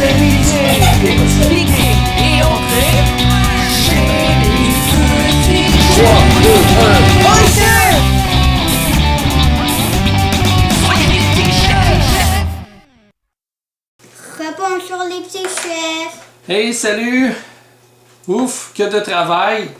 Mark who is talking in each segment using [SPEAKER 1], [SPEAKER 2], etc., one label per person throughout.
[SPEAKER 1] Piqué et entré chez les petits
[SPEAKER 2] 3, 2, 1.
[SPEAKER 1] Monsieur! Soyez les petits chefs!
[SPEAKER 3] Rebonjour les petits chefs.
[SPEAKER 2] Hey, salut! Ouf, que de travail!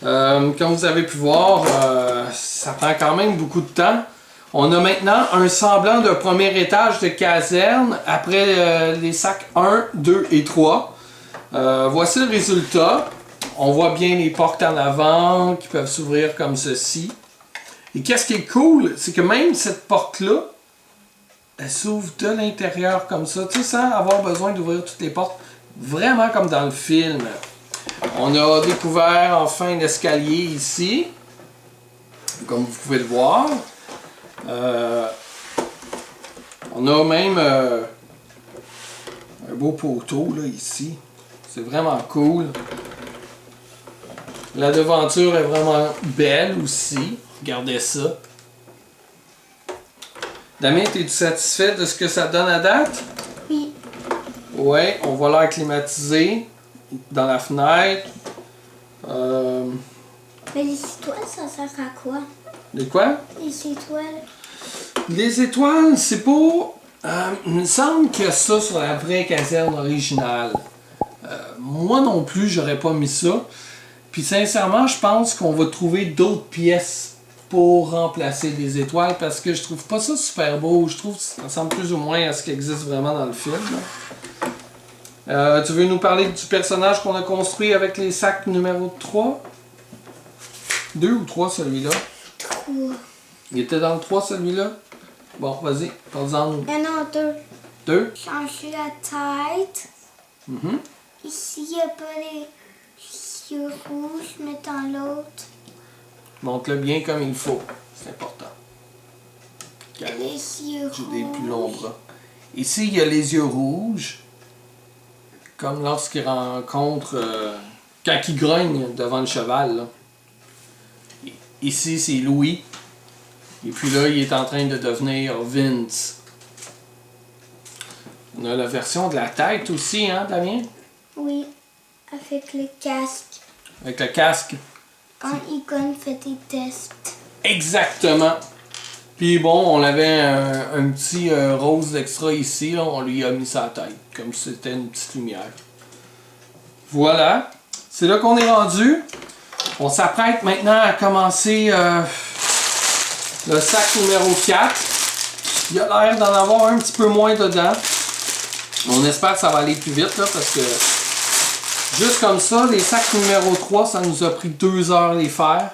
[SPEAKER 2] Comme vous avez pu voir, ça prend quand même beaucoup de temps. On a maintenant un semblant de premier étage de caserne après les sacs 1, 2 et 3. Voici le résultat. On voit bien les portes en avant qui peuvent s'ouvrir comme ceci. Et qu'est-ce qui est cool, c'est que même cette porte-là, elle s'ouvre de l'intérieur comme ça, tu sais, sans avoir besoin d'ouvrir toutes les portes. Vraiment comme dans le film. On a découvert enfin l'escalier ici, comme vous pouvez le voir. On a même un beau poteau là, ici. C'est vraiment cool. La devanture est vraiment belle aussi. Regardez ça. Damien, es-tu satisfait de ce que ça donne à date?
[SPEAKER 3] Oui.
[SPEAKER 2] Ouais, on voit l'air climatisé dans la fenêtre.
[SPEAKER 3] Mais les étoiles, ça sert à quoi?
[SPEAKER 2] De quoi?
[SPEAKER 3] Les étoiles.
[SPEAKER 2] Les étoiles, c'est pour... il me semble qu'il y a ça sur la vraie caserne originale. Moi non plus, j'aurais pas mis ça. Puis sincèrement, je pense qu'on va trouver d'autres pièces pour remplacer les étoiles parce que je trouve pas ça super beau. Je trouve que ça ressemble plus ou moins à ce qui existe vraiment dans le film. Tu veux nous parler du personnage qu'on a construit avec les sacs numéro 3? 2 ou 3 celui-là?
[SPEAKER 3] 3.
[SPEAKER 2] Il était dans le 3 celui-là? Bon, vas-y, parle-en nous.
[SPEAKER 3] Non, 2.
[SPEAKER 2] 2?
[SPEAKER 3] Changer la tête.
[SPEAKER 2] Mhm.
[SPEAKER 3] Ici, il n'y a pas les yeux rouges, mais dans l'autre,
[SPEAKER 2] Montre-le bien comme il faut. C'est important.
[SPEAKER 3] il y a les yeux
[SPEAKER 2] J'ai
[SPEAKER 3] rouges.
[SPEAKER 2] des plus longs bras. Ici, il y a les yeux rouges. Comme lorsqu'il rencontre... quand il grogne devant le cheval. Là. Ici, c'est Louis. Et puis là, il est en train de devenir Vince. On a la version de la tête aussi, hein, Damien?
[SPEAKER 3] Oui, avec le casque.
[SPEAKER 2] Avec le casque.
[SPEAKER 3] Quand Icon fait des tests.
[SPEAKER 2] Exactement. Puis bon, on avait un petit rose d'extra ici, là, on lui a mis sa tête, comme si c'était une petite lumière. Voilà. C'est là qu'on est rendu. On s'apprête maintenant à commencer le sac numéro 4. Il a l'air d'en avoir un petit peu moins dedans. On espère que ça va aller plus vite, là, parce que juste comme ça, les sacs numéro 3, ça nous a pris 2 heures les faire.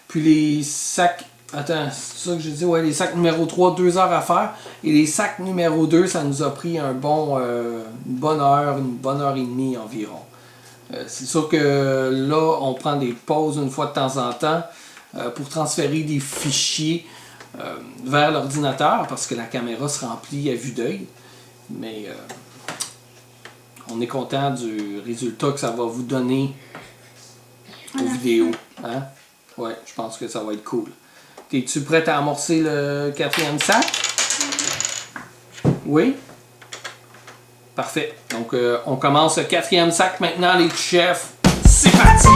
[SPEAKER 2] Puis les sacs... Attends, c'est ça que j'ai dit? Ouais, les sacs numéro 3, 2 heures à faire. Et les sacs numéro 2, ça nous a pris une bonne heure et demie environ. C'est sûr que là, on prend des pauses une fois de temps en temps pour transférer des fichiers vers l'ordinateur parce que la caméra se remplit à vue d'œil. Mais on est content du résultat que ça va vous donner aux vidéos. Hein? Ouais, je pense que ça va être cool. Es-tu prête à amorcer le 4e sac? Oui? Parfait. Donc, on commence le 4e sac maintenant, les chefs. C'est parti!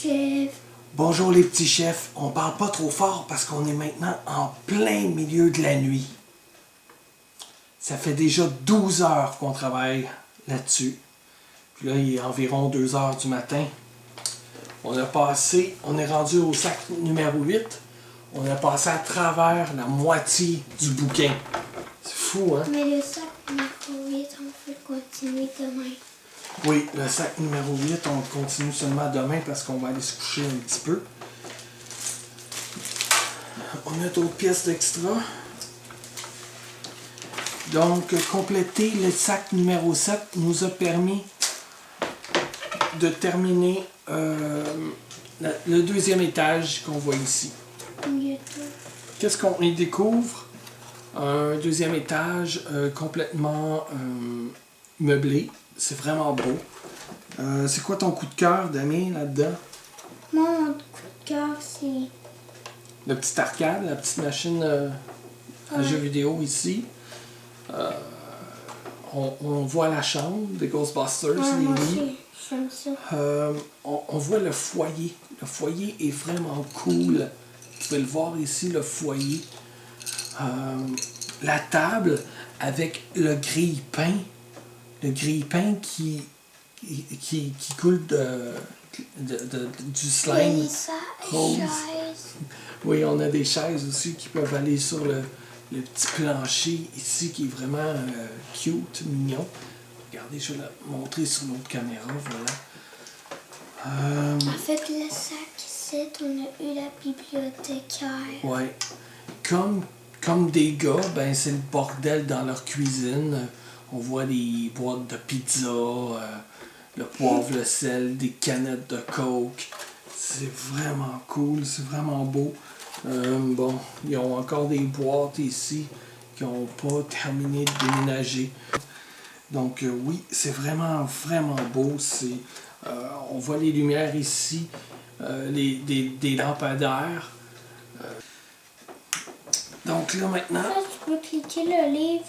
[SPEAKER 3] chefs.
[SPEAKER 2] Bonjour les petits chefs. On parle pas trop fort parce qu'on est maintenant en plein milieu de la nuit. Ça fait déjà 12 heures qu'on travaille là-dessus. Puis là, il est environ 2 heures du matin. On est rendu au sac numéro 8. On a passé à travers la moitié du bouquin. C'est fou, hein?
[SPEAKER 3] Mais le sac numéro 8, on peut continuer demain.
[SPEAKER 2] Oui, le sac numéro 8, on continue seulement demain parce qu'on va aller se coucher un petit peu. On a d'autres pièces d'extra. Donc, compléter le sac numéro 7 nous a permis de terminer le deuxième étage qu'on voit ici. Qu'est-ce qu'on y découvre? Un deuxième étage complètement meublé. C'est vraiment beau. C'est quoi ton coup de cœur, Damien, là-dedans?
[SPEAKER 3] Moi, mon coup de cœur, c'est...
[SPEAKER 2] Le petit arcade, la petite machine à jeux vidéo ici. On voit la chambre des Ghostbusters,
[SPEAKER 3] Ouais,
[SPEAKER 2] les
[SPEAKER 3] moi
[SPEAKER 2] lits.
[SPEAKER 3] aussi, j'aime ça.
[SPEAKER 2] On voit le foyer. Le foyer est vraiment cool. Vous pouvez le voir ici, le foyer. La table avec le grille-pain. Le grille-pain qui coule du slime.
[SPEAKER 3] Et ça,
[SPEAKER 2] rose.
[SPEAKER 3] chaise.
[SPEAKER 2] Oui, on a des chaises aussi qui peuvent aller sur le petit plancher ici qui est vraiment cute, mignon. Regardez, je vais la montrer sur l'autre caméra, voilà.
[SPEAKER 3] En fait, le sac ici, on a eu la bibliothécaire.
[SPEAKER 2] Ouais. Comme des gars, ben c'est le bordel dans leur cuisine. On voit des boîtes de pizza, le poivre, le sel, des canettes de coke. C'est vraiment cool, c'est vraiment beau. Bon, ils ont encore des boîtes ici qui n'ont pas terminé de déménager. Donc oui, c'est vraiment, vraiment beau. On voit les lumières ici, des lampadaires. Donc là maintenant,
[SPEAKER 3] Ça, tu peux cliquer le livre.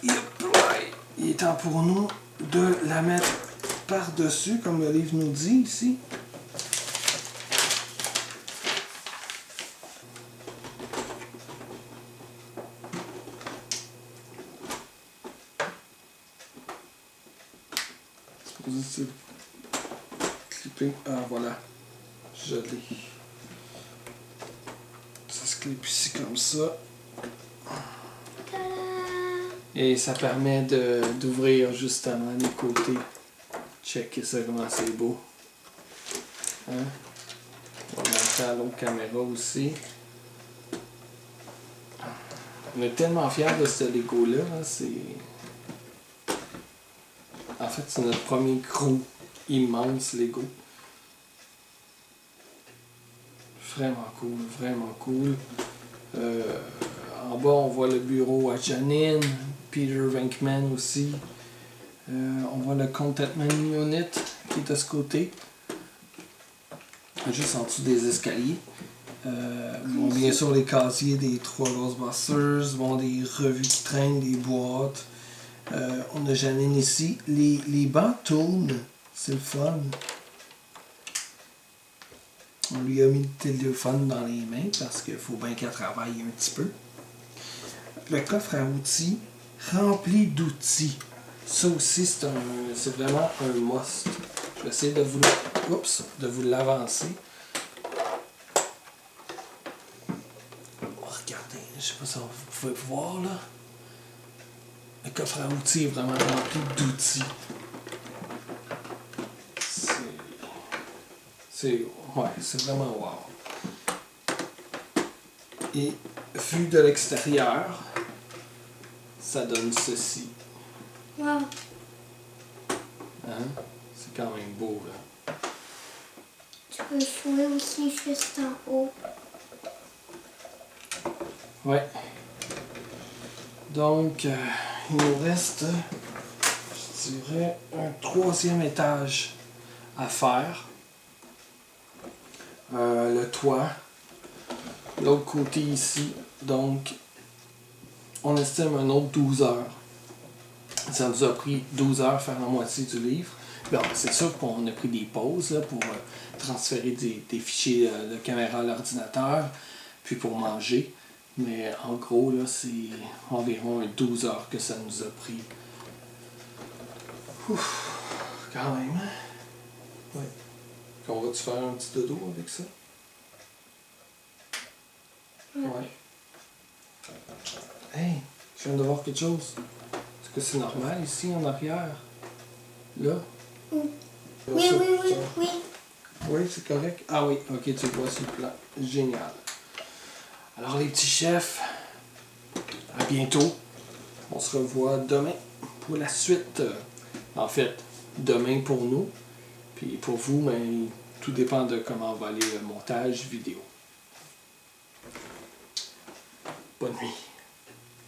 [SPEAKER 2] il est temps pour nous de la mettre par-dessus, comme le livre nous dit ici. C'est clippé. Ah voilà, je l'ai. Ça se clip ici comme ça.
[SPEAKER 3] Tada!
[SPEAKER 2] Et ça permet d'ouvrir justement les côtés. Check ça comment c'est beau. Hein? On va montrer à l'autre caméra aussi. On est tellement fiers de ce Lego-là. Hein? En fait, c'est notre premier gros, immense Lego. Vraiment cool, vraiment cool. En bas, on voit le bureau à Janine, Peter Venkman aussi. On voit le Contentment Unit qui est de ce côté. Juste en dessous des escaliers. Bon, bien sûr, les casiers des 3 Ghostbusters. Bon, des revues qui traînent, des boîtes. On a Janine ici. Les bancs tournent. C'est le fun. On lui a mis le téléphone dans les mains parce qu'il faut bien qu'elle travaille un petit peu. Le coffre à outils rempli d'outils. Ça aussi, c'est vraiment un must. Je vais essayer de vous l'avancer. Regardez, je sais pas si vous pouvez voir là. Le coffre à outils est vraiment rempli d'outils. C'est vraiment wow. Et vu de l'extérieur, ça donne ceci.
[SPEAKER 3] Wow.
[SPEAKER 2] Hein? C'est quand même beau là.
[SPEAKER 3] Tu peux jouer aussi juste en haut.
[SPEAKER 2] Ouais. Donc, il nous reste, je dirais, un 3e étage à faire. Le toit. L'autre côté ici. Donc, on estime un autre 12 heures. Ça nous a pris 12 heures faire la moitié du livre. Bon, c'est sûr qu'on a pris des pauses là, pour transférer des fichiers de caméra à l'ordinateur, puis pour manger. Mais en gros, là, c'est environ 12 heures que ça nous a pris. Ouf, quand même. Ouais. On va-tu faire un petit dodo avec ça? Ouais. Hey, je viens de voir quelque chose. Est-ce que c'est normal ici en arrière? Là?
[SPEAKER 3] Oui,
[SPEAKER 2] Là,
[SPEAKER 3] oui,
[SPEAKER 2] ça,
[SPEAKER 3] oui, oui,
[SPEAKER 2] ça.
[SPEAKER 3] oui.
[SPEAKER 2] Oui, c'est correct. Ah oui, ok, tu vois sur le plan. Génial. Alors les petits chefs, à bientôt. On se revoit demain pour la suite. En fait, demain pour nous. Puis pour vous, mais tout dépend de comment va aller le montage vidéo. Bonne nuit.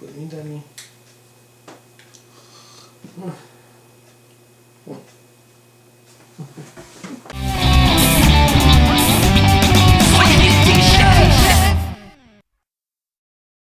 [SPEAKER 2] Bonne nuit, Damien.